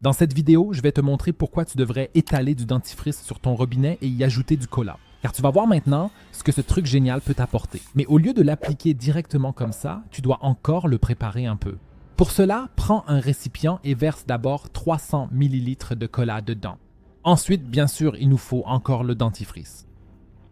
Dans cette vidéo, je vais te montrer pourquoi tu devrais étaler du dentifrice sur ton robinet et y ajouter du cola. Car tu vas voir maintenant ce que ce truc génial peut t'apporter. Mais au lieu de l'appliquer directement comme ça, tu dois encore le préparer un peu. Pour cela, prends un récipient et verse d'abord 300 ml de cola dedans. Ensuite, bien sûr, il nous faut encore le dentifrice.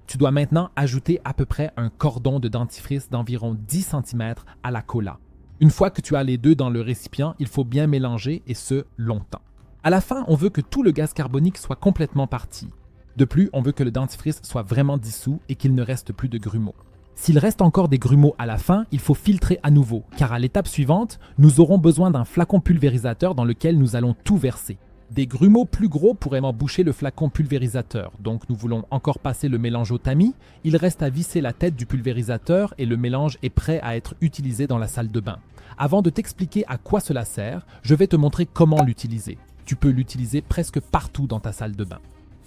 Tu dois maintenant ajouter à peu près un cordon de dentifrice d'environ 10 cm à la cola. Une fois que tu as les deux dans le récipient, il faut bien mélanger et ce, longtemps. À la fin, on veut que tout le gaz carbonique soit complètement parti. De plus, on veut que le dentifrice soit vraiment dissous et qu'il ne reste plus de grumeaux. S'il reste encore des grumeaux à la fin, il faut filtrer à nouveau, car à l'étape suivante, nous aurons besoin d'un flacon pulvérisateur dans lequel nous allons tout verser. Des grumeaux plus gros pourraient boucher le flacon pulvérisateur, donc nous voulons encore passer le mélange au tamis. Il reste à visser la tête du pulvérisateur et le mélange est prêt à être utilisé dans la salle de bain. Avant de t'expliquer à quoi cela sert, je vais te montrer comment l'utiliser. Tu peux l'utiliser presque partout dans ta salle de bain.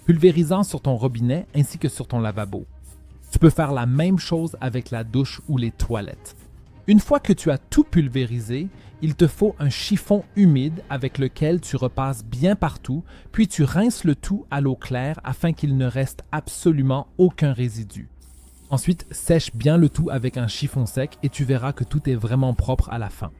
Pulvérisant sur ton robinet ainsi que sur ton lavabo. Tu peux faire la même chose avec la douche ou les toilettes. Une fois que tu as tout pulvérisé, il te faut un chiffon humide avec lequel tu repasses bien partout, puis tu rinces le tout à l'eau claire afin qu'il ne reste absolument aucun résidu. Ensuite, sèche bien le tout avec un chiffon sec et tu verras que tout est vraiment propre à la fin.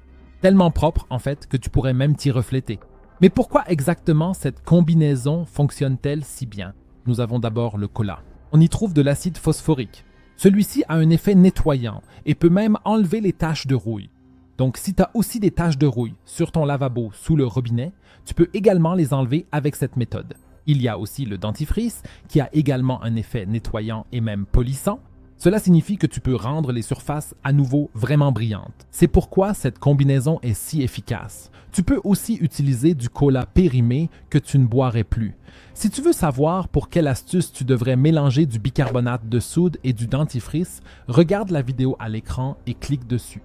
Tellement propre en fait que tu pourrais même t'y refléter. Mais pourquoi exactement cette combinaison fonctionne-t-elle si bien? Nous avons d'abord le cola. On y trouve de l'acide phosphorique. Celui-ci a un effet nettoyant et peut même enlever les taches de rouille. Donc si tu as aussi des taches de rouille sur ton lavabo sous le robinet, tu peux également les enlever avec cette méthode. Il y a aussi le dentifrice qui a également un effet nettoyant et même polissant. Cela signifie que tu peux rendre les surfaces à nouveau vraiment brillantes. C'est pourquoi cette combinaison est si efficace. Tu peux aussi utiliser du cola périmé que tu ne boirais plus. Si tu veux savoir pour quelle astuce tu devrais mélanger du bicarbonate de soude et du dentifrice, regarde la vidéo à l'écran et clique dessus.